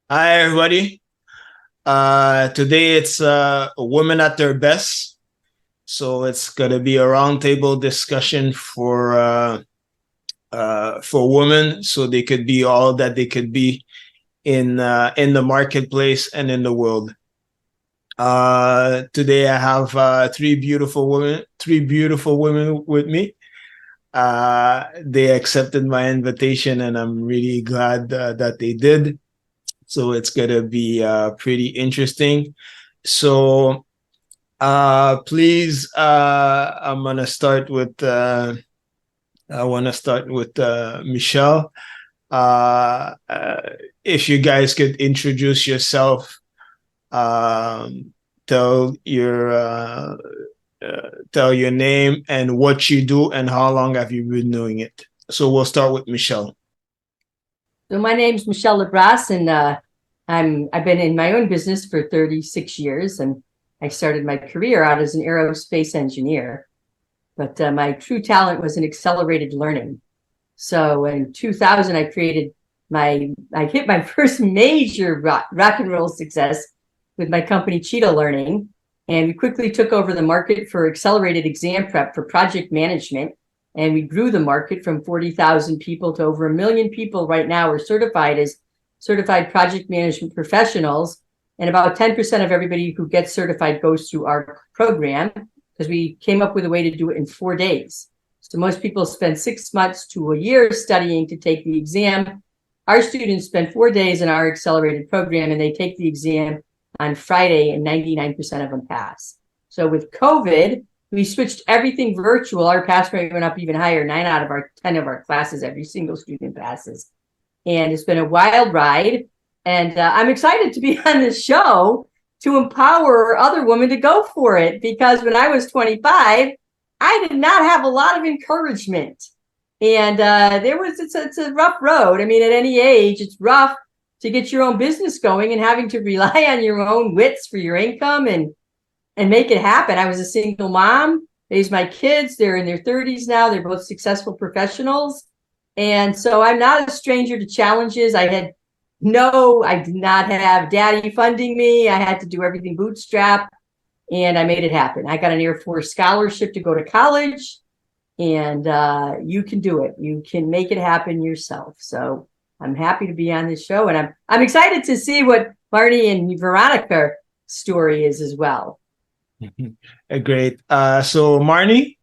Hi, everybody. Today it's women at their best. So it's gonna be a roundtable discussion for women, so they could be all that they could be in the marketplace and in the world. Today I have three beautiful women with me. They accepted my invitation, and I'm really glad that they did. So it's gonna be pretty interesting. So please, I want to start with Michelle. Uh, uh, if you guys could introduce yourself, um, tell your tell your name and what you do and how long have you been doing it. So we'll start with Michelle. So my name's Michelle Labras, and I've been in my own business for 36 years, and I started my career out as an aerospace engineer. But my true talent was in accelerated learning. So in 2000, I hit my first major rock and roll success with my company Cheetah Learning, and we quickly took over the market for accelerated exam prep for project management. And we grew the market from 40,000 people to over 1 million people right now are certified as certified project management professionals. And about 10% of everybody who gets certified goes through our program because we came up with a way to do it in 4 days. So most people spend 6 months to a year studying to take the exam. Our students spend 4 days in our accelerated program, and they take the exam on Friday, and 99% of them pass. So with COVID, we switched everything virtual. Our pass rate went up even higher. 9 out of our 10 of our classes, every single student passes. And it's been a wild ride. And I'm excited to be on this show to empower other women to go for it. Because when I was 25, I did not have a lot of encouragement. And it's a rough road. I mean, at any age, it's rough to get your own business going and having to rely on your own wits for your income and make it happen. I was a single mom, raised my kids. They're in their 30s now. They're both successful professionals. And so I'm not a stranger to challenges. I did not have daddy funding me. I had to do everything bootstrap, and I made it happen. I got an Air Force scholarship to go to college, and you can do it. You can make it happen yourself. So I'm happy to be on this show, and I'm excited to see what Marnye and Veronica story is as well. Great. So Marnie.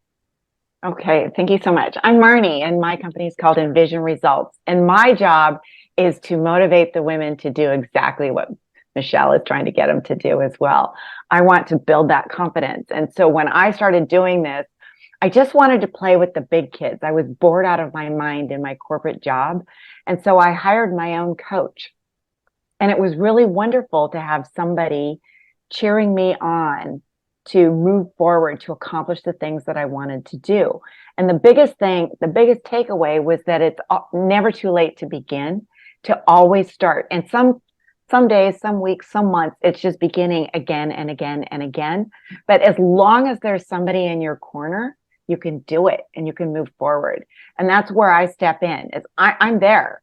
Okay, thank you so much. I'm Marnye, and my company is called Envision Results. And my job is to motivate the women to do exactly what Michelle is trying to get them to do as well. I want to build that confidence. And so when I started doing this, I just wanted to play with the big kids. I was bored out of my mind in my corporate job. And so I hired my own coach. And it was really wonderful to have somebody cheering me on to move forward to accomplish the things that I wanted to do. And the biggest takeaway was that it's never too late to begin, to always start. And some days, some weeks, some months, it's just beginning again and again and again. But as long as there's somebody in your corner, you can do it and you can move forward. And that's where I step in. I'm there.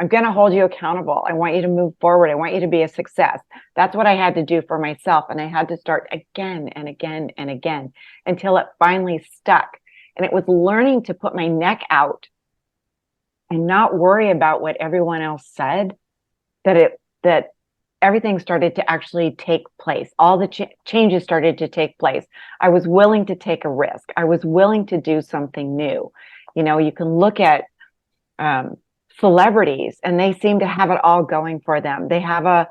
I'm going to hold you accountable. I want you to move forward. I want you to be a success. That's what I had to do for myself. And I had to start again and again and again until it finally stuck. And it was learning to put my neck out and not worry about what everyone else said, that everything started to actually take place. All the changes started to take place. I was willing to take a risk. I was willing to do something new. You know, you can look at celebrities, and they seem to have it all going for them. They have a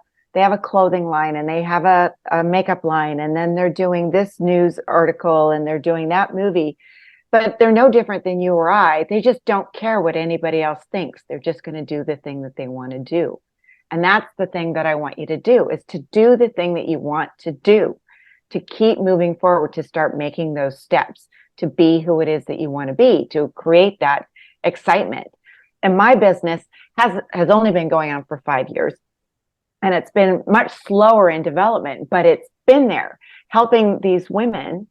clothing line, and they have a makeup line, and then they're doing this news article, and they're doing that movie. But they're no different than you or I. They just don't care what anybody else thinks. They're just going to do the thing that they want to do. And that's the thing that I want you to do, is to do the thing that you want to do, to keep moving forward, to start making those steps, to be who it is that you want to be, to create that excitement. And my business has only been going on for 5 years. And it's been much slower in development, but it's been there helping these women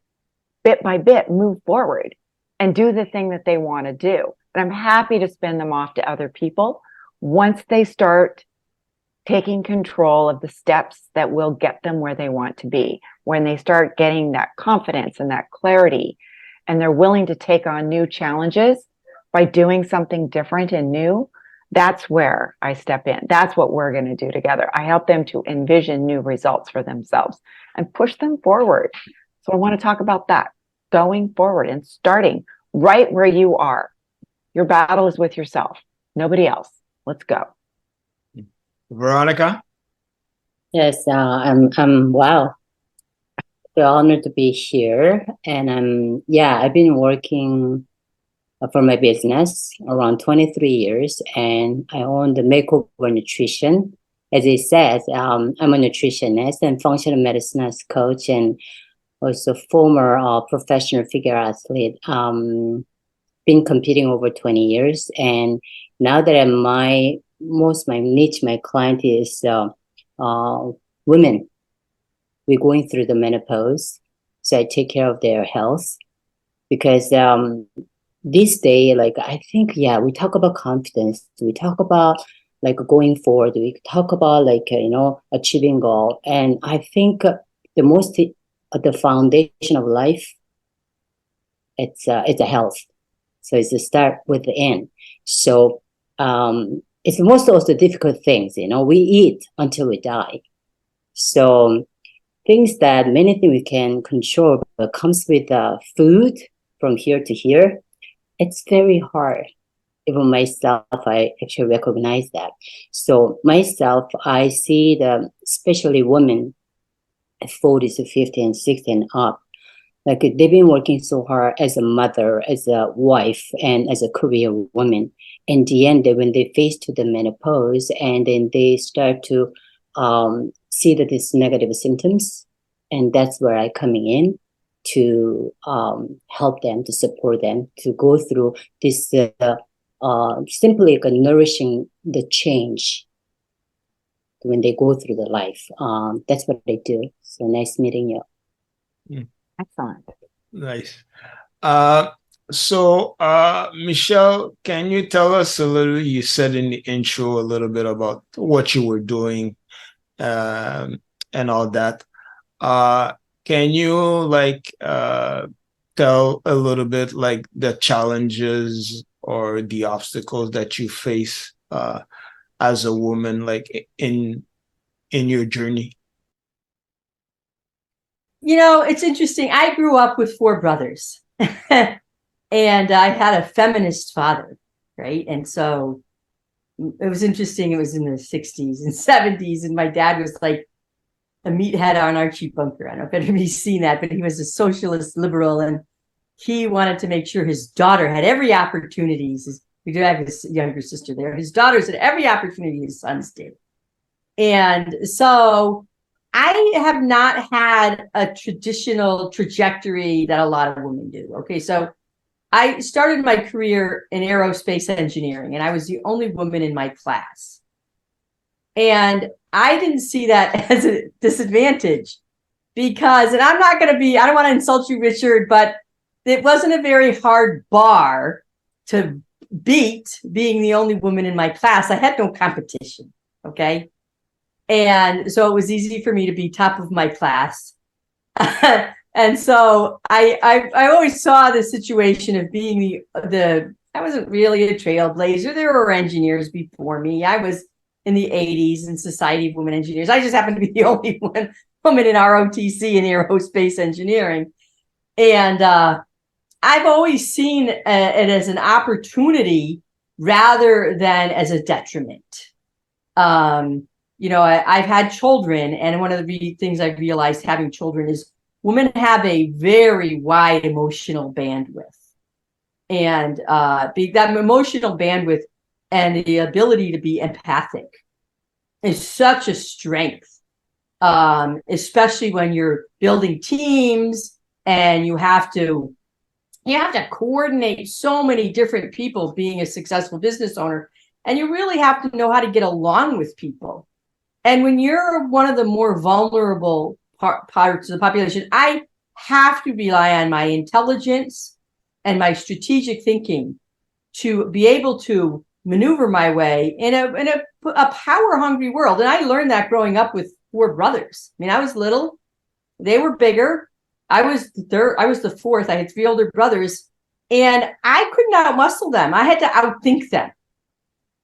bit by bit move forward and do the thing that they want to do. And I'm happy to spin them off to other people once they start taking control of the steps that will get them where they want to be. When they start getting that confidence and that clarity, and they're willing to take on new challenges by doing something different and new, that's where I step in. That's what we're going to do together. I help them to envision new results for themselves and push them forward. So I want to talk about that, going forward and starting right where you are. Your battle is with yourself, nobody else. Let's go. Veronica? Yes, I'm wow. Feel honored to be here, and I've been working for my business around 23 years, and I own the Makeover Nutrition. As it says, I'm a nutritionist and functional medicine coach, and also former professional figure athlete. Been competing over 20 years, and now that my niche, my client is women. We're going through the menopause, so I take care of their health because this day, like I think, we talk about confidence. We talk about like going forward. We talk about like achieving goal, and I think the foundation of life, it's a health. So it's the start with the end. So it's most of the difficult things. We eat until we die. So many things we can control, but comes with food from here to here. It's very hard. Even myself, I actually recognize that. So myself, I see especially women at 40 to 50 and 60 and up, like they've been working so hard as a mother, as a wife, and as a career woman. In the end, when they face to the menopause, and then they start to see that these negative symptoms, and that's where I coming in to help them, to support them, to go through this simply like nourishing the change when they go through the life. That's what I do. So nice meeting you. Mm. Excellent. Nice. So Michelle, can you tell us a little, you said in the intro a little bit about what you were doing and all that. Can you like tell a little bit like the challenges or the obstacles that you face as a woman, like in your journey? It's interesting. I grew up with 4 brothers and I had a feminist father, right? And so it was interesting. It was in the 60s and 70s, and my dad was like a meathead on Archie Bunker. I don't know if anybody's seen that, but he was a socialist liberal, and he wanted to make sure his daughter had every opportunity. We do have his younger sister there. His daughters had every opportunity his sons did. And so I have not had a traditional trajectory that a lot of women do. Okay, so I started my career in aerospace engineering, and I was the only woman in my class. And I didn't see that as a disadvantage because, and I don't want to insult you, Richard, but it wasn't a very hard bar to beat being the only woman in my class. I had no competition. Okay. And so it was easy for me to be top of my class. And so I always saw the situation of being I wasn't really a trailblazer. There were engineers before me. I was in the 80s in Society of Women Engineers. I just happened to be the only woman in ROTC in aerospace engineering. And I've always seen it as an opportunity rather than as a detriment. I've had children, and one of the things I've realized having children is women have a very wide emotional bandwidth. And that emotional bandwidth and the ability to be empathic is such a strength, especially when you're building teams and you have to coordinate so many different people being a successful business owner, and you really have to know how to get along with people. And when you're one of the more vulnerable parts of the population, I have to rely on my intelligence and my strategic thinking to be able to maneuver my way in a power hungry world. And I learned that growing up with 4 brothers. I mean, I was little, they were bigger. I was the third, I was the fourth. I had 3 older brothers, and I couldn't outmuscle them. I had to outthink them.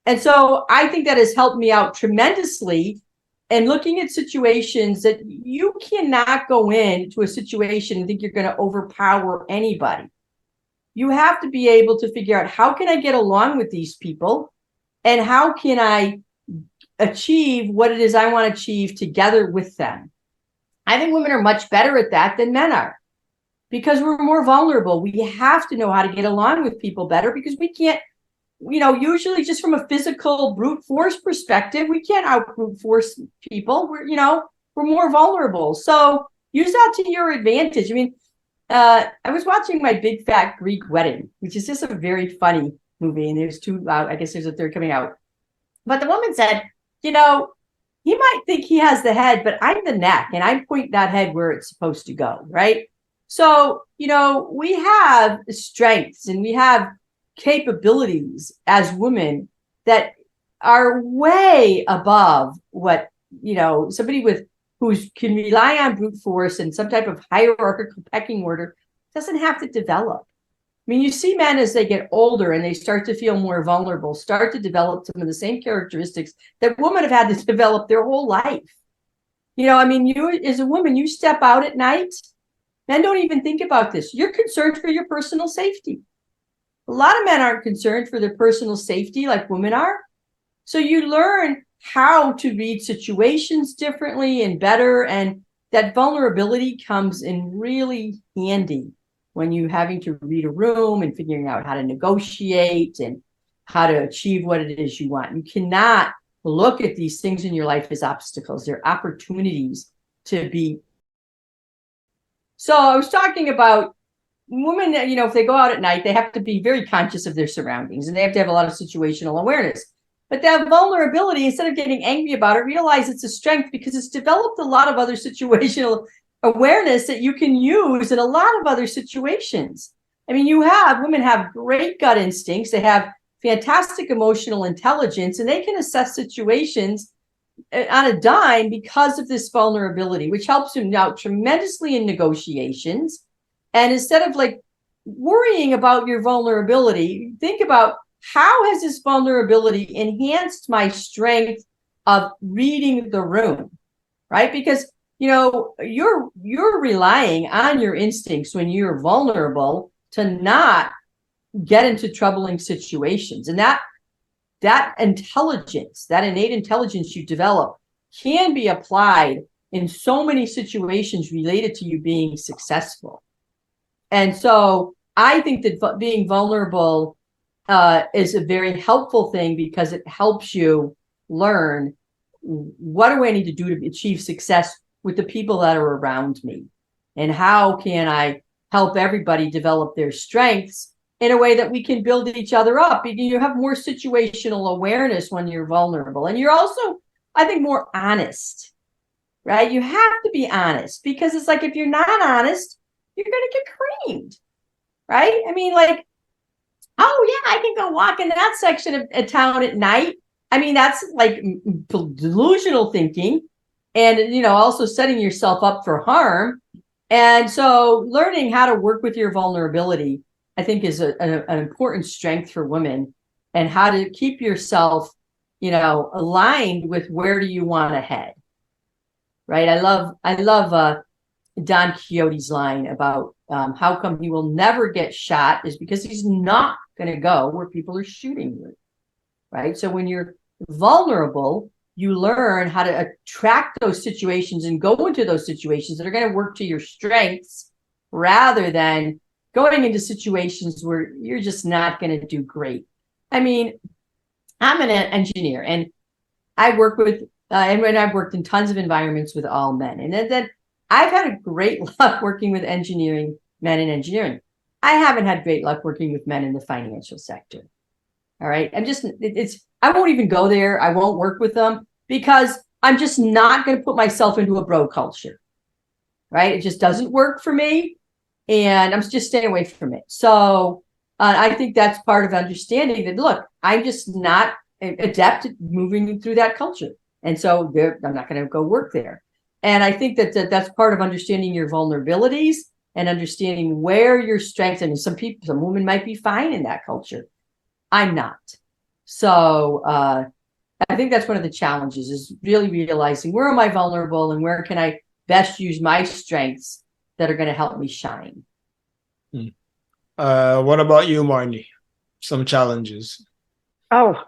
And so I think that has helped me out tremendously. And looking at situations that you cannot go into a situation and think you're going to overpower anybody. You have to be able to figure out, how can I get along with these people, and how can I achieve what it is I want to achieve together with them. I think women are much better at that than men are, because we're more vulnerable. We have to know how to get along with people better, because we can't, usually just from a physical brute force perspective, we can't out brute force people. We're more vulnerable. So use that to your advantage. I mean, I was watching My Big Fat Greek Wedding, which is just a very funny movie. And there's 2, I guess there's a 3rd coming out. But the woman said, he might think he has the head, but I'm the neck, and I point that head where it's supposed to go, right? So, we have strengths and we have capabilities as women that are way above what, somebody who can rely on brute force and some type of hierarchical pecking order doesn't have to develop. I mean, you see men as they get older and they start to feel more vulnerable, start to develop some of the same characteristics that women have had to develop their whole life. I mean, you as a woman, you step out at night, men don't even think about this. You're concerned for your personal safety. A lot of men aren't concerned for their personal safety like women are. So you learn how to read situations differently and better. And that vulnerability comes in really handy when you're having to read a room and figuring out how to negotiate and how to achieve what it is you want. You cannot look at these things in your life as obstacles. They're opportunities to be. So I was talking about women, if they go out at night, they have to be very conscious of their surroundings, and they have to have a lot of situational awareness. But that vulnerability, instead of getting angry about it, realize it's a strength, because it's developed a lot of other situational awareness that you can use in a lot of other situations. I mean, women have great gut instincts. They have fantastic emotional intelligence, and they can assess situations on a dime because of this vulnerability, which helps them out tremendously in negotiations. And instead of worrying about your vulnerability, think about, how has this vulnerability enhanced my strength of reading the room, right? Because, you're relying on your instincts when you're vulnerable to not get into troubling situations. And that intelligence, that innate intelligence you develop, can be applied in so many situations related to you being successful. And so I think that being vulnerable is a very helpful thing, because it helps you learn, what do I need to do to achieve success with the people that are around me? And how can I help everybody develop their strengths in a way that we can build each other up? You have more situational awareness when you're vulnerable. And you're also, I think, more honest, right? You have to be honest, because it's like, if you're not honest, you're going to get creamed, right? I mean, oh yeah, I can go walk in that section of town at night. I mean, that's like delusional thinking, and also setting yourself up for harm. And so learning how to work with your vulnerability, I think, is an important strength for women, and how to keep yourself, aligned with where do you want to head, right? I love Don Quixote's line about how come he will never get shot is because he's not going to go where people are shooting you, right? So when you're vulnerable, you learn how to attract those situations and go into those situations that are going to work to your strengths, rather than going into situations where you're just not going to do great. I mean, I'm an engineer, and I work with, and when I've worked in tons of environments with all men, and then I've had a great luck working with men in engineering. I haven't had great luck working with men in the financial sector. All right. I won't even go there. I won't work with them, because I'm just not going to put myself into a bro culture. Right. It just doesn't work for me, and I'm just staying away from it. So I think that's part of understanding that, look, I'm just not adept at moving through that culture. And so I'm not going to go work there. And I think that's part of understanding your vulnerabilities and understanding where your strengths. And some women might be fine in that culture. I'm not. So I think that's one of the challenges, is really realizing, where am I vulnerable and where can I best use my strengths that are going to help me shine. What about you, Marnye? Some challenges. Oh,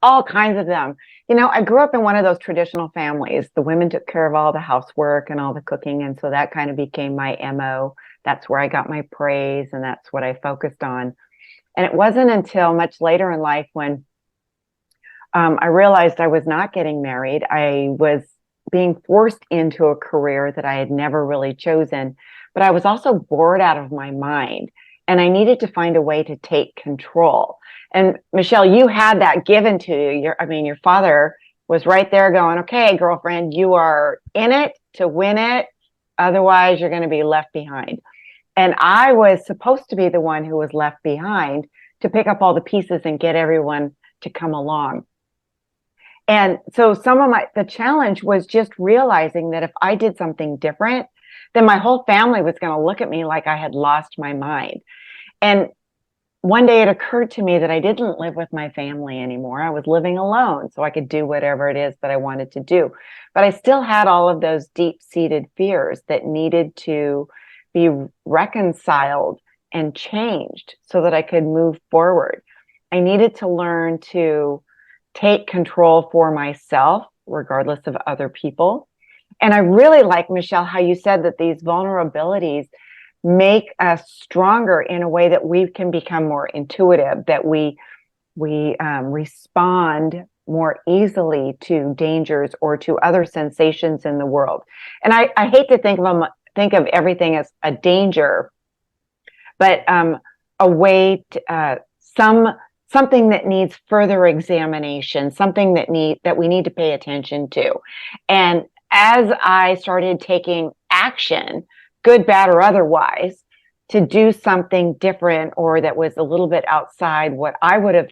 all kinds of them. You know, I grew up in one of those traditional families. The women took care of all the housework and all the cooking. And so that kind of became my MO. That's where I got my praise, and that's what I focused on. And it wasn't until much later in life when I realized I was not getting married. I was being forced into a career that I had never really chosen, but I was also bored out of my mind, and I needed to find a way to take control. And Michelle, you had that given to you. Your father was right there going, okay, girlfriend, you are in it to win it. Otherwise, you're going to be left behind. And I was supposed to be the one who was left behind to pick up all the pieces and get everyone to come along. And so the challenge was just realizing that if I did something different, then my whole family was going to look at me like I had lost my mind. And one day it occurred to me that I didn't live with my family anymore. I was living alone, so I could do whatever it is that I wanted to do. But I still had all of those deep-seated fears that needed to be reconciled and changed so that I could move forward. I needed to learn to take control for myself, regardless of other people. And I really like, Michelle, how you said that these vulnerabilities make us stronger in a way that we can become more intuitive, that we respond more easily to dangers or to other sensations in the world. And I hate to think of everything as a danger, but a way to, something that needs further examination, something that we need to pay attention to. And as I started taking action, good, bad, or otherwise, to do something different or that was a little bit outside what I would have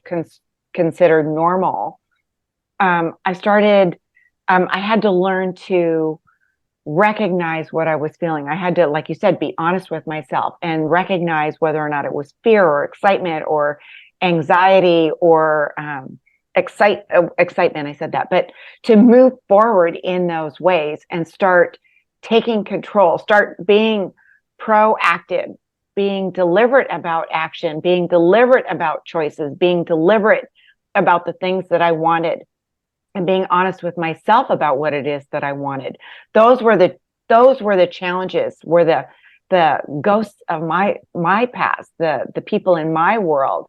considered normal, I had to learn to recognize what I was feeling. I had to, like you said, be honest with myself and recognize whether or not it was fear or excitement or anxiety or excitement. I said that, but to move forward in those ways and start taking control, start being proactive, being deliberate about action, being deliberate about choices, being deliberate about the things that I wanted, and being honest with myself about what it is that I wanted. Those were the challenges, were the ghosts of my past, the people in my world,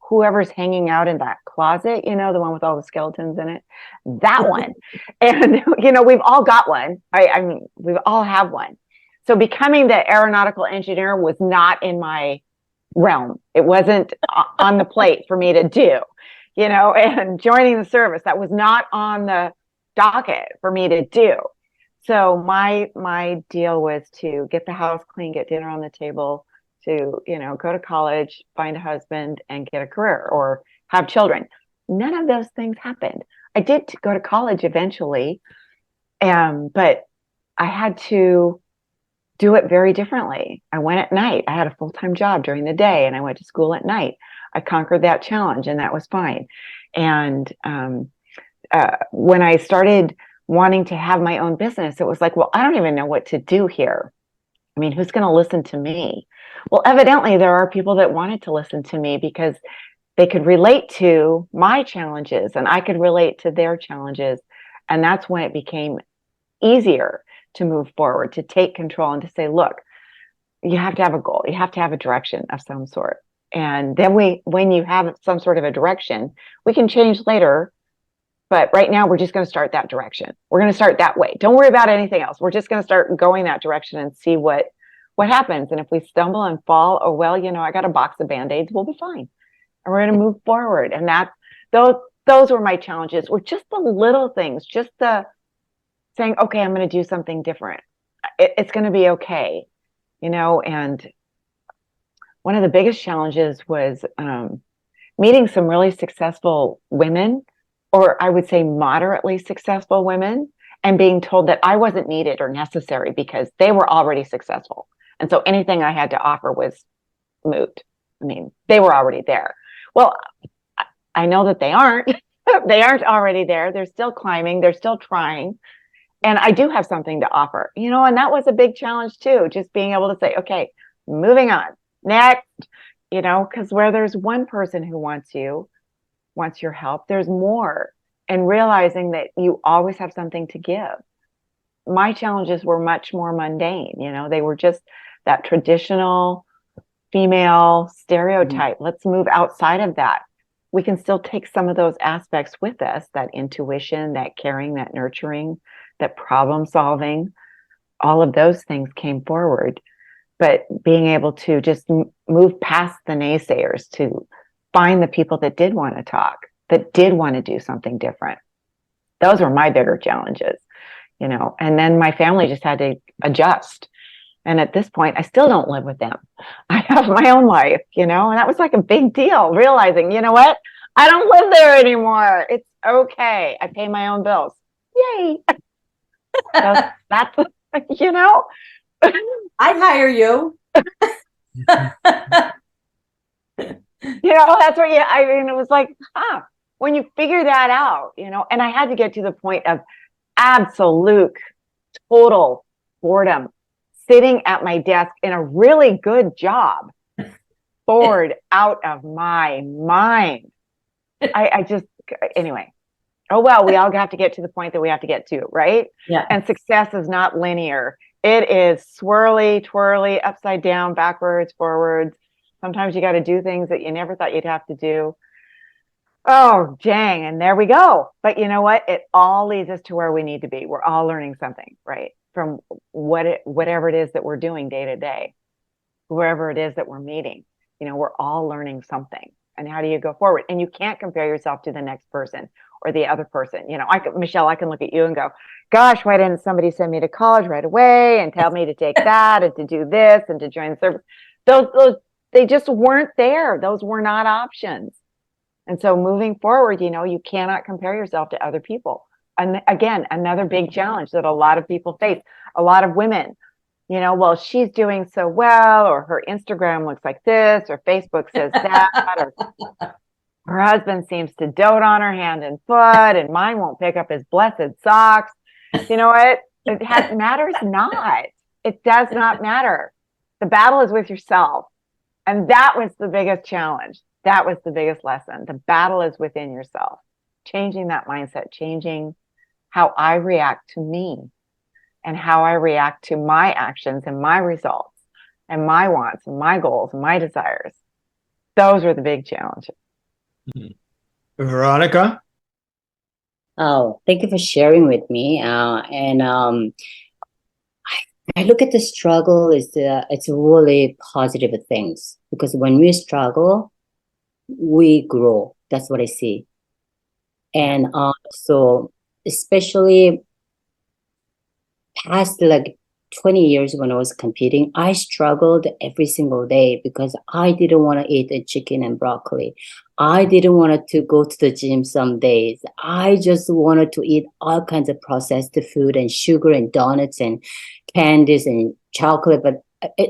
whoever's hanging out in that closet, the one with all the skeletons in it, that one. And, we've all got one. I mean, we all have one. So becoming the aeronautical engineer was not in my realm. It wasn't on the plate for me to do, and joining the service, that was not on the docket for me to do. So my deal was to get the house clean, get dinner on the table, to, go to college, find a husband, and get a career or have children. None of those things happened. I did go to college eventually, but I had to do it very differently. I went at night. I had a full-time job during the day, and I went to school at night. I conquered that challenge, and that was fine. And when I started wanting to have my own business, it was like, well, I don't even know what to do here. I mean, who's going to listen to me? Well, evidently there are people that wanted to listen to me because they could relate to my challenges and I could relate to their challenges. And that's when it became easier to move forward, to take control and to say, look, you have to have a goal. You have to have a direction of some sort. And then when you have some sort of a direction, we can change later. But right now, we're just going to start that direction. We're going to start that way. Don't worry about anything else. We're just going to start going that direction and see what happens. And if we stumble and fall, oh, well, I got a box of Band-Aids, we'll be fine. And we're going to move forward. And those were my challenges, were just the little things, just the saying, okay, I'm going to do something different. It's going to be okay, and one of the biggest challenges was meeting some really successful women, or I would say moderately successful women, and being told that I wasn't needed or necessary because they were already successful. And so anything I had to offer was moot. I mean, they were already there. Well, I know that they aren't. They aren't already there. They're still climbing. They're still trying. And I do have something to offer, and that was a big challenge too, just being able to say, okay, moving on, next, because where there's one person who wants your help, there's more. And realizing that you always have something to give. My challenges were much more mundane. They were just that traditional female stereotype. Let's move outside of that. We can still take some of those aspects with us, that intuition, that caring, that nurturing, that problem solving. All of those things came forward. But being able to just move past the naysayers, to find the people that did want to talk, that did want to do something different. Those were my bigger challenges, and then my family just had to adjust. And at this point, I still don't live with them. I have my own life, and that was like a big deal, realizing, you know what? I don't live there anymore. It's okay. I pay my own bills. Yay. So that's, I'd hire you. That's what it was like, when you figure that out, and I had to get to the point of absolute, total boredom, sitting at my desk in a really good job, bored out of my mind. I just, anyway. Oh, well, we all have to get to the point that we have to get to, right? Yeah. And success is not linear. It is swirly, twirly, upside down, backwards, forwards. Sometimes you got to do things that you never thought you'd have to do. Oh, dang. And there we go. But you know what? It all leads us to where we need to be. We're all learning something, right? From whatever it is that we're doing day to day, whoever it is that we're meeting, we're all learning something. And how do you go forward? And you can't compare yourself to the next person or the other person. Michelle, I can look at you and go, gosh, why didn't somebody send me to college right away and tell me to take that and to do this and to join the service? Those they just weren't there. Those were not options. And so moving forward, you cannot compare yourself to other people. And again, another big challenge that a lot of people face, a lot of women, well, she's doing so well, or her Instagram looks like this, or Facebook says that, or her husband seems to dote on her hand and foot, and mine won't pick up his blessed socks. You know what? Matters not. It does not matter. The battle is with yourself. And that was the biggest challenge. That was the biggest lesson. The battle is within yourself. Changing that mindset, changing how I react to me and how I react to my actions and my results and my wants and my goals and my desires. Those are the big challenges. Veronica? Oh, thank you for sharing with me. I look at the struggle it's really positive things, because when we struggle, we grow. That's what I see. And so especially past like 20 years when I was competing, I struggled every single day because I didn't want to eat a chicken and broccoli. I didn't want to go to the gym some days. I just wanted to eat all kinds of processed food and sugar and donuts and candies and chocolate. But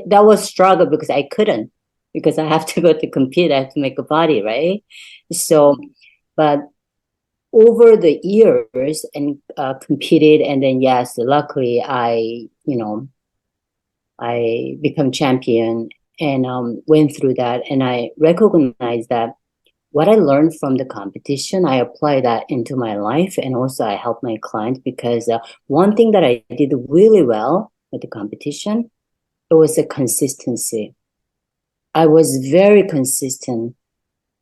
that was struggle because I couldn't, because I have to go to compete. I have to make a body, right? So, but over the years and competed, and then yes, luckily I become champion and went through that, and I recognized that what I learned from the competition, I apply that into my life, and also I help my clients, because one thing that I did really well at the competition, it was a consistency. I was very consistent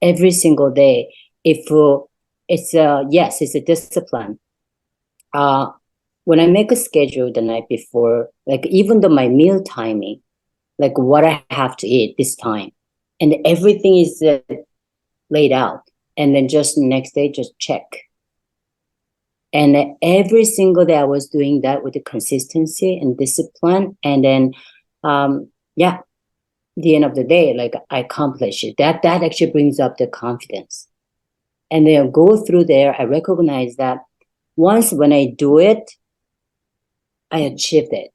every single day. If it's a discipline. When I make a schedule the night before, like even though my meal timing, like what I have to eat this time, and everything is laid out, and then just next day just check. And every single day I was doing that with the consistency and discipline, and then the end of the day, like I accomplish it. That actually brings up the confidence. And then go through there, I recognize that once when I do it, I achieved it.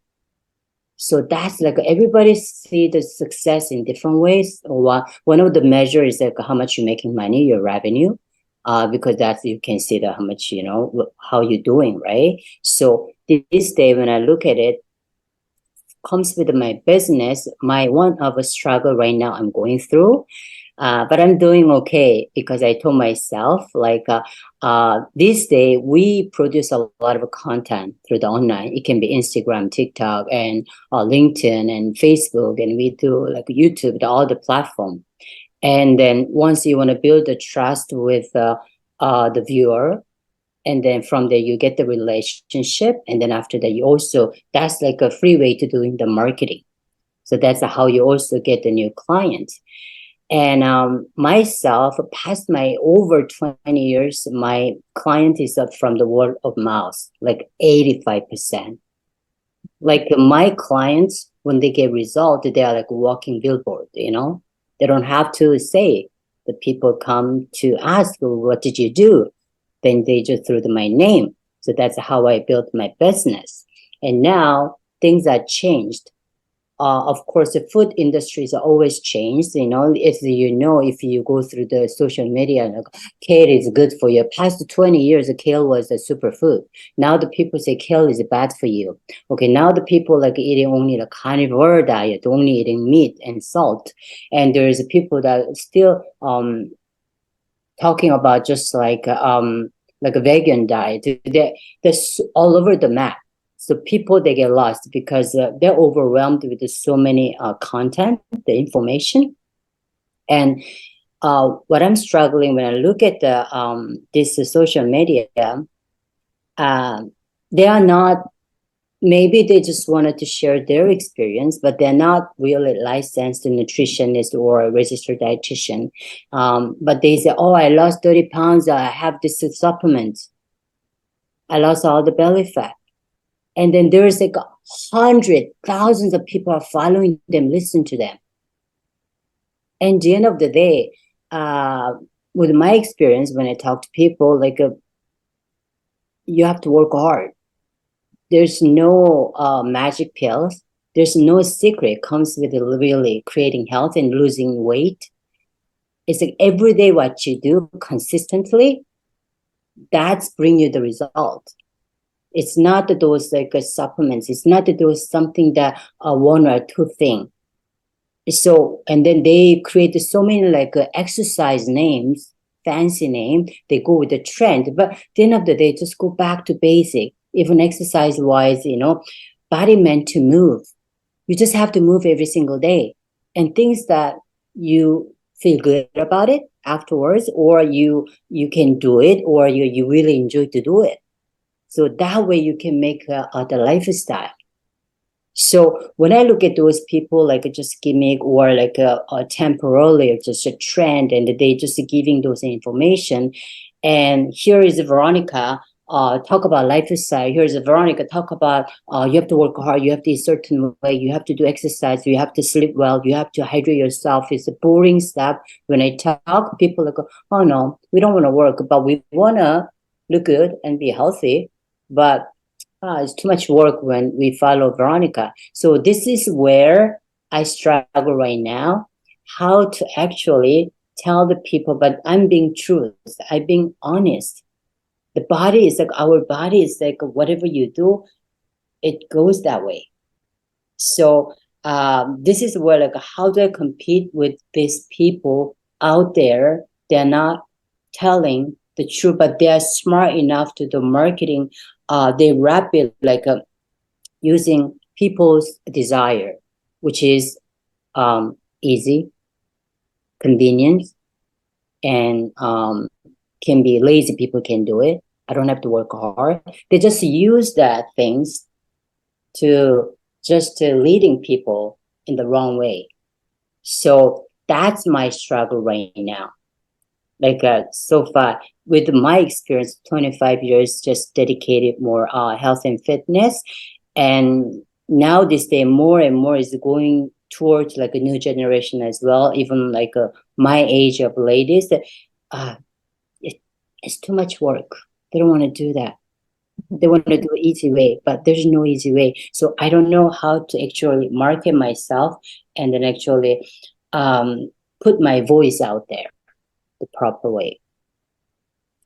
So that's like everybody see the success in different ways. Or one of the measures is like how much you're making money, your revenue, because that's you can see the how much how you're doing, right? So this day when I look at it, comes with my business, my one of a struggle right now I'm going through. But I'm doing okay because I told myself like this day we produce a lot of content through the online. It can be Instagram, TikTok, and LinkedIn and Facebook, and we do like YouTube, all the platform. And then once you want to build the trust with the viewer, and then from there you get the relationship, and then after that you also that's like a free way to doing the marketing. So that's how you also get the new clients. And myself, past my over 20 years, my client is from the word of mouth, like 85%. Like my clients, when they get result, they are like walking billboard, They don't have to say. The people come to ask, what did you do? Then they just threw my name. So that's how I built my business. And now things are changed. Of course, the food industry is always changed. If you go through the social media, like, kale is good for you. Past 20 years, kale was a superfood. Now the people say kale is bad for you. Okay, now the people like eating only the carnivore diet, only eating meat and salt. And there's people that still talking about just like a vegan diet. They're all over the map. So people, they get lost because they're overwhelmed with so many content, the information. And what I'm struggling when I look at this social media, they are not, maybe they just wanted to share their experience, but they're not really licensed nutritionist or a registered dietitian. But they say, oh, I lost 30 pounds. I have this supplement. I lost all the belly fat. And then there's like 100,000 of people are following them, listen to them. And at the end of the day, with my experience, when I talk to people, like you have to work hard. There's no magic pills. There's no secret comes with really creating health and losing weight. It's like every day what you do consistently, that's bring you the result. It's not those like supplements. It's not those something that one or two thing. So, and then they create so many like exercise names, fancy name. They go with the trend, but at the end of the day, just go back to basic. Even exercise wise, body meant to move. You just have to move every single day, and things that you feel good about it afterwards, or you can do it, or you really enjoy to do it. So that way you can make the lifestyle. So when I look at those people like just gimmick or like a temporarily or just a trend, and they just giving those information. And here is Veronica talk about lifestyle. Here's Veronica talk about you have to work hard, you have to eat a certain way, you have to do exercise, you have to sleep well, you have to hydrate yourself. It's a boring stuff. When I talk, people like, oh no, we don't want to work, but we want to look good and be healthy. But it's too much work when we follow Veronica. So this is where I struggle right now, how to actually tell the people, but I'm being true. I'm being honest. The body is like, our body is like, whatever you do, it goes that way. So this is where like, how do I compete with these people out there? They're not telling the truth, but they are smart enough to do marketing. They wrap it like using people's desire, which is easy, convenience, and can be lazy. People can do it. I don't have to work hard. They just use that things to leading people in the wrong way. So that's my struggle right now. Like so far, with my experience, 25 years, just dedicated more health and fitness. And now this day, more and more is going towards like a new generation as well, even like my age of ladies, that it's too much work. They don't want to do that. They want to do an easy way, but there's no easy way. So I don't know how to actually market myself and then actually put my voice out there the proper way.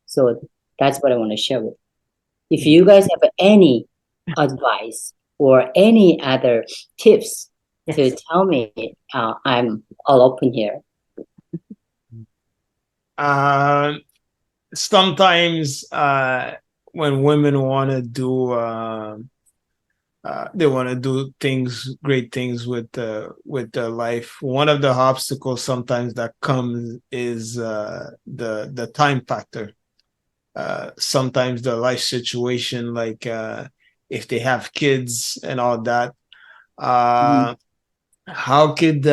So that's what I want to share with you. If you guys have any advice or any other tips to tell me, I'm all open here. Sometimes when women want to do they want to do great things with their life. One of the obstacles sometimes that comes is the time factor. Sometimes the life situation, like if they have kids and all that. How could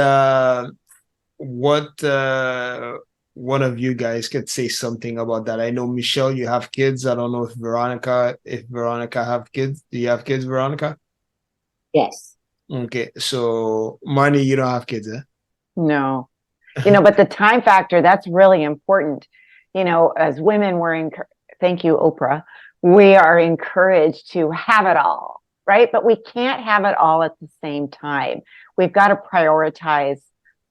what one of you guys could say something about that? I know, Michelle, you have kids. I don't know if Veronica have kids. Do you have kids, Veronica? Yes. Okay, so Marnye, you don't have kids, eh? No, but the time factor, that's really important. As women, thank you, Oprah, we are encouraged to have it all, right? But we can't have it all at the same time. We've got to prioritize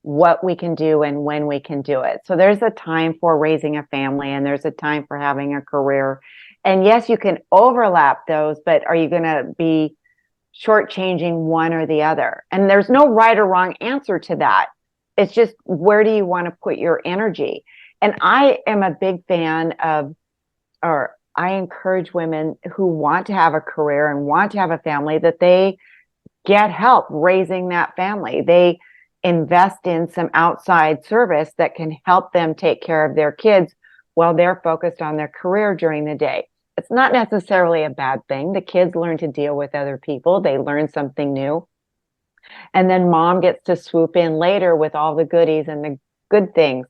what we can do and when we can do it. So there's a time for raising a family and there's a time for having a career. And yes, you can overlap those, but are you going to be shortchanging one or the other? And there's no right or wrong answer to that. It's just, where do you want to put your energy? And I am a big fan of, or I encourage women who want to have a career and want to have a family, that they get help raising that family. They invest in some outside service that can help them take care of their kids while they're focused on their career during the day. It's not necessarily a bad thing. The kids learn to deal with other people. They learn something new. And then mom gets to swoop in later with all the goodies and the good things.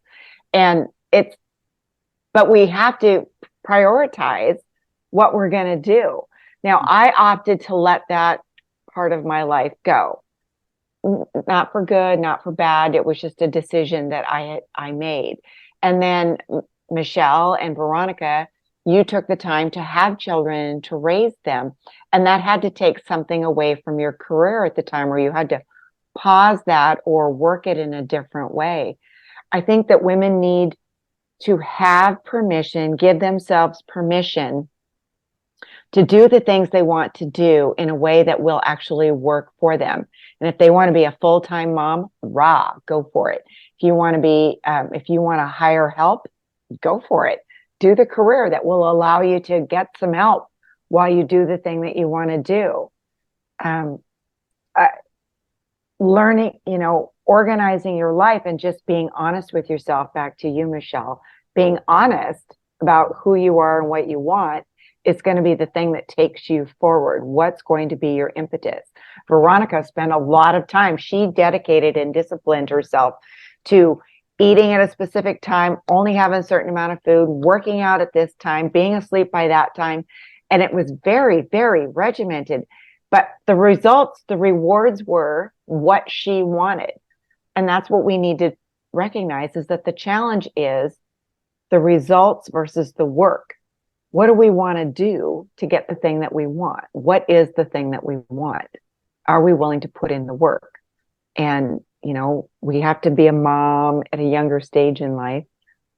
But we have to prioritize what we're going to do. Now, I opted to let that part of my life go. Not for good, not for bad. It was just a decision that I made. And then Michelle and Veronica, you took the time to have children, to raise them. And that had to take something away from your career at the time, where you had to pause that or work it in a different way. I think that women need to have permission, give themselves permission to do the things they want to do in a way that will actually work for them. And if they want to be a full-time mom, go for it. If you want to hire help, go for it. Do the career that will allow you to get some help while you do the thing that you want to do. Learning, organizing your life and just being honest with yourself, back to you, Michelle, being honest about who you are and what you want, it's going to be the thing that takes you forward. What's going to be your impetus? Veronica spent a lot of time. She dedicated and disciplined herself to eating at a specific time, only having a certain amount of food, working out at this time, being asleep by that time. And it was very, very regimented. But the results, the rewards were what she wanted. And that's what we need to recognize, is that the challenge is the results versus the work. What do we want to do to get the thing that we want? What is the thing that we want? Are we willing to put in the work? And, we have to be a mom at a younger stage in life,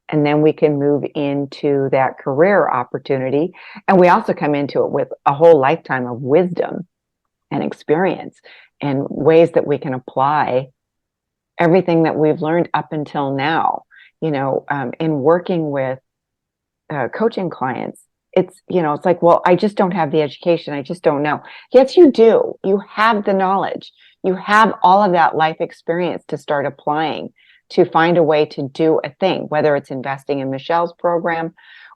and then we can move into that career opportunity. And we also come into it with a whole lifetime of wisdom and experience and ways that we can apply everything that we've learned up until now. In working with coaching clients, it's like, well, I just don't have the education. I just don't know. Yes, you do. You have the knowledge. You have all of that life experience to start applying to find a way to do a thing, whether it's investing in Michelle's program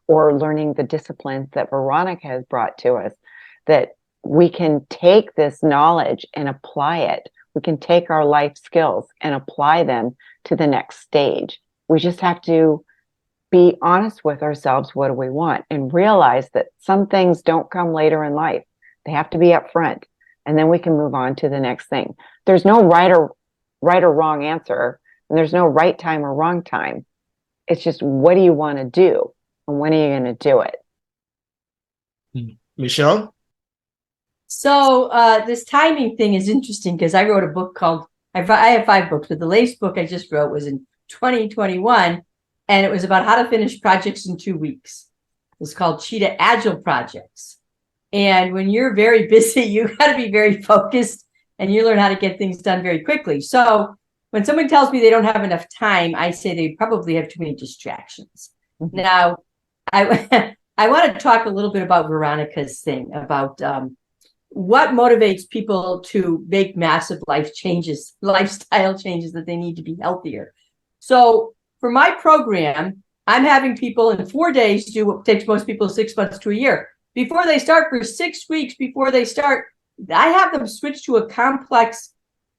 or learning the disciplines that Veronica has brought to us, that we can take this knowledge and apply it. We can take our life skills and apply them to the next stage. We just have to be honest with ourselves. What do we want? And realize that some things don't come later in life. They have to be up front. And then we can move on to the next thing. There's no right or right or wrong answer, and there's no right time or wrong time. It's just, what do you want to do, and when are you going to do it? Michelle? So this timing thing is interesting because I wrote a book called, I have 5 books, but the latest book I just wrote was in 2021, and it was about how to finish projects in 2 weeks. It's called Cheetah Agile Projects. And when you're very busy, you got to be very focused, and you learn how to get things done very quickly. So when someone tells me they don't have enough time, I say they probably have too many distractions. Mm-hmm. Now, I want to talk a little bit about Veronica's thing about what motivates people to make massive lifestyle changes that they need to be healthier. So for my program, I'm having people in 4 days do what takes most people 6 months to a year. Before they start, for 6 weeks before they start, I have them switch to a complex,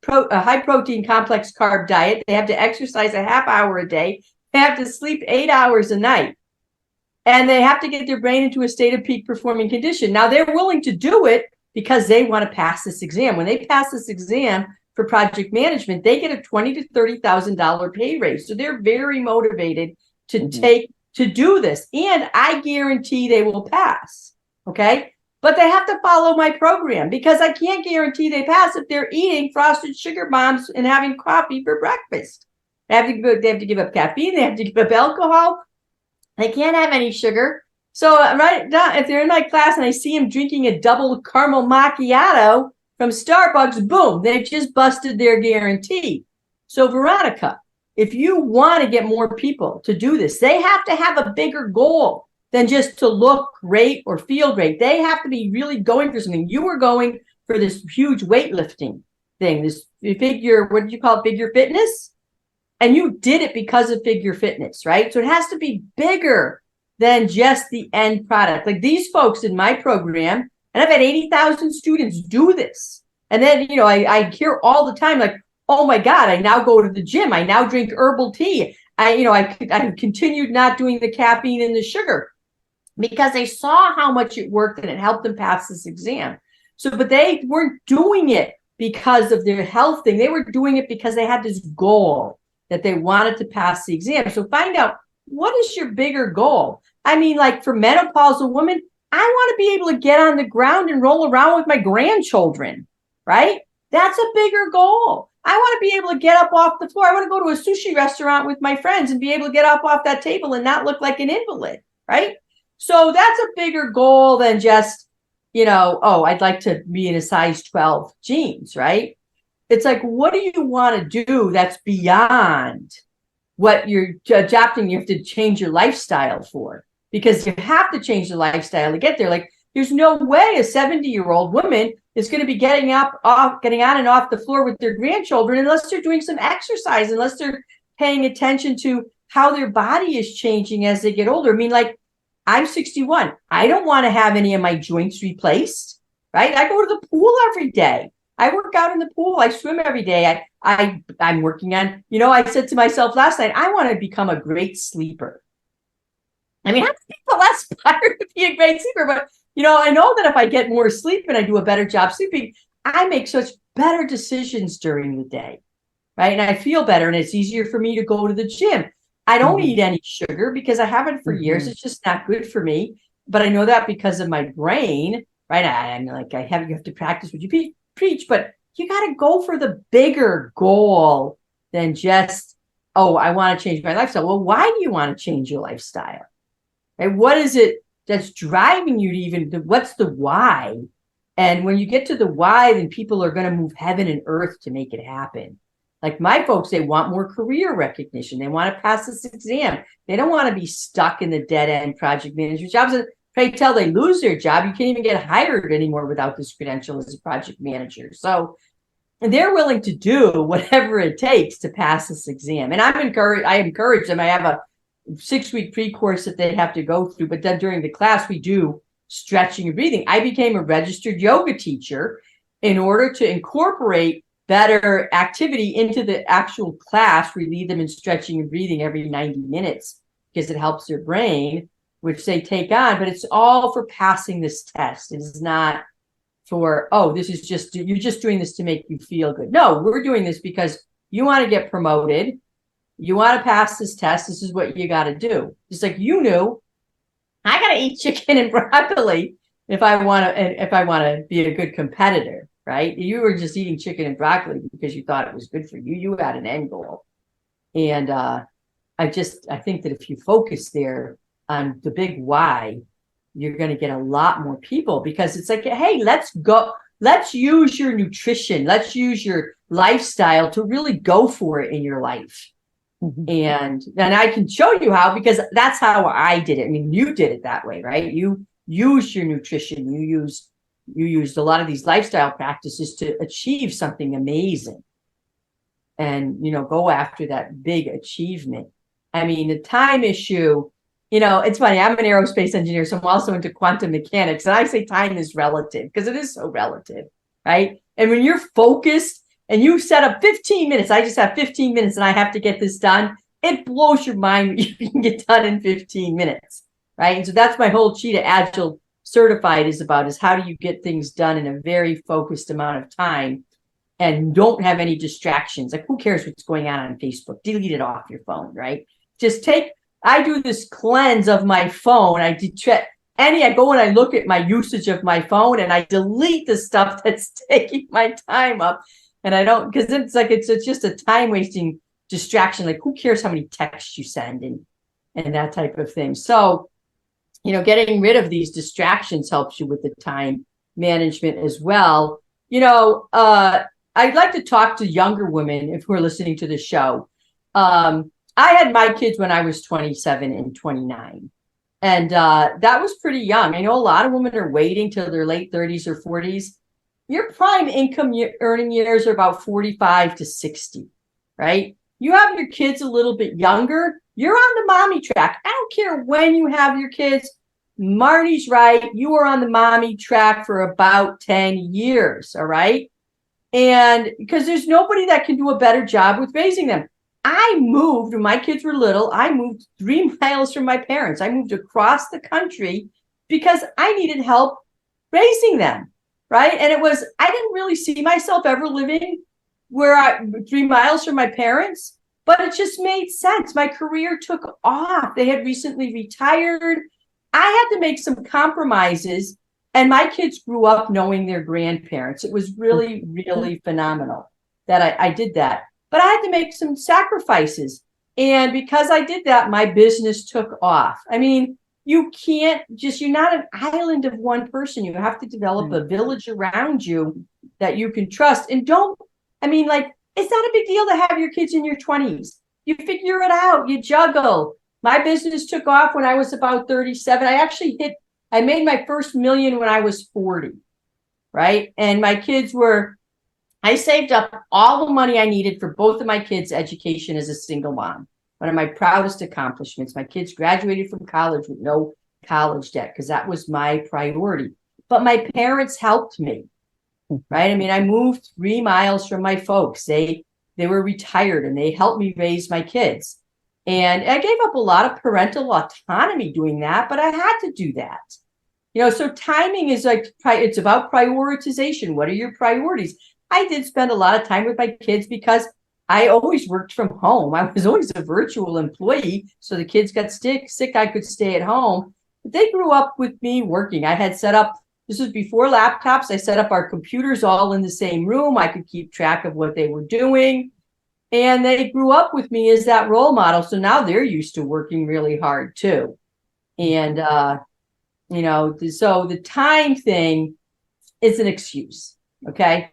high protein, complex carb diet. They have to exercise a half hour a day. They have to sleep 8 hours a night. And they have to get their brain into a state of peak performing condition. Now, they're willing to do it because they want to pass this exam. When they pass this exam for project management, they get a $20,000 to $30,000 pay raise. So they're very motivated to do this. And I guarantee they will pass. Okay. But they have to follow my program, because I can't guarantee they pass if they're eating frosted sugar bombs and having coffee for breakfast. They have to give up caffeine. They have to give up alcohol. They can't have any sugar. So right now, if they're in my class and I see them drinking a double caramel macchiato from Starbucks, boom, they've just busted their guarantee. So Veronica, if you want to get more people to do this, they have to have a bigger goal than just to look great or feel great. They have to be really going for something. You were going for this huge weightlifting thing, this figure, what did you call it, figure fitness? And you did it because of figure fitness, right? So it has to be bigger than just the end product. Like these folks in my program, and I've had 80,000 students do this. And then, I hear all the time, like, oh my God, I now go to the gym. I now drink herbal tea. I continued not doing the caffeine and the sugar because they saw how much it worked and it helped them pass this exam. So, but they weren't doing it because of their health thing. They were doing it because they had this goal that they wanted to pass the exam. So find out, what is your bigger goal? I mean, like for menopausal women, I want to be able to get on the ground and roll around with my grandchildren, right? That's a bigger goal. I want to be able to get up off the floor. I want to go to a sushi restaurant with my friends and be able to get up off that table and not look like an invalid, right? So that's a bigger goal than just, I'd like to be in a size 12 jeans, right? It's like, what do you want to do that's beyond what you're adapting? You have to change your lifestyle for, because you have to change the lifestyle to get there. Like, there's no way a 70-year-old woman is going to be getting on and off the floor with their grandchildren unless they're doing some exercise, unless they're paying attention to how their body is changing as they get older. I mean, like, I'm 61. I don't want to have any of my joints replaced, right? I go to the pool every day. I work out in the pool. I swim every day. I'm working on, I said to myself last night, I want to become a great sleeper. I mean, how many people aspire to be a great sleeper? But, I know that if I get more sleep and I do a better job sleeping, I make such better decisions during the day, right? And I feel better, and it's easier for me to go to the gym. I don't eat any sugar because I haven't for years. It's just not good for me. But I know that because of my brain, right? You have to practice what you preach, but you got to go for the bigger goal than just, I want to change my lifestyle. Well, why do you want to change your lifestyle? Right? What is it that's driving you to what's the why? And when you get to the why, then people are going to move heaven and earth to make it happen. Like my folks, they want more career recognition. They want to pass this exam. They don't want to be stuck in the dead end project management jobs. And pray tell they lose their job. You can't even get hired anymore without this credential as a project manager. So they're willing to do whatever it takes to pass this exam. And I encourage them. I have a 6-week pre-course that they have to go through, but then during the class, we do stretching and breathing. I became a registered yoga teacher in order to incorporate better activity into the actual class. We lead them in stretching and breathing every 90 minutes because it helps their brain, which they take on, but it's all for passing this test. It is not for, you're just doing this to make you feel good. No, we're doing this because you want to get promoted. You want to pass this test. This is what you got to do. Just like you knew, I got to eat chicken and broccoli if I want to be a good competitor, right? You were just eating chicken and broccoli because you thought it was good for you. You had an end goal. And I think that if you focus there on the big why, you're going to get a lot more people, because it's like, hey, let's use your nutrition. Let's use your lifestyle to really go for it in your life. And I can show you how, because that's how I did it. I mean, you did it that way, right? You used your nutrition. You used a lot of these lifestyle practices to achieve something amazing, and, go after that big achievement. I mean, the time issue, it's funny. I'm an aerospace engineer, so I'm also into quantum mechanics. And I say time is relative, because it is so relative, right? And when you're focused and you set up 15 minutes, I just have 15 minutes and I have to get this done, it blows your mind what you can get done in 15 minutes, right? And so that's my whole Cheetah Agile certified is how do you get things done in a very focused amount of time and don't have any distractions. Like, who cares what's going on Facebook? Delete it off your phone, right? I do this cleanse of my phone. I go and I look at my usage of my phone and I delete the stuff that's taking my time up. And I don't, because it's like, it's just a time wasting distraction. Like, who cares how many texts you send and that type of thing. So, getting rid of these distractions helps you with the time management as well. I'd like to talk to younger women who are listening to the show. I had my kids when I was 27 and 29. And that was pretty young. I know a lot of women are waiting till their late 30s or 40s. Your prime income earning years are about 45 to 60, right? You have your kids a little bit younger, you're on the mommy track. I don't care when you have your kids. Marnie's right. You are on the mommy track for about 10 years, all right? And because there's nobody that can do a better job with raising them. I moved when my kids were little. I moved 3 miles from my parents. I moved across the country because I needed help raising them, right? And I didn't really see myself ever living 3 miles from my parents, but it just made sense. My career took off. They had recently retired. I had to make some compromises, and my kids grew up knowing their grandparents. It was really, really phenomenal that I did that. But I had to make some sacrifices. And because I did that, my business took off. I mean, you're not an island of one person. You have to develop a village around you that you can trust. And it's not a big deal to have your kids in your 20s. You figure it out. You juggle. My business took off when I was about 37. I made my first million when I was 40, right? And I saved up all the money I needed for both of my kids' education as a single mom. One of my proudest accomplishments. My kids graduated from college with no college debt because that was my priority. But my parents helped me, right? I mean, I moved 3 miles from my folks. They were retired and they helped me raise my kids. And I gave up a lot of parental autonomy doing that, but I had to do that. So timing is it's about prioritization. What are your priorities? I did spend a lot of time with my kids because I always worked from home. I was always a virtual employee. So the kids got sick, I could stay at home. But they grew up with me working. I had set up, this was before laptops. I set up our computers all in the same room. I could keep track of what they were doing. And they grew up with me as that role model. So now they're used to working really hard too. And, so the time thing is an excuse. Okay.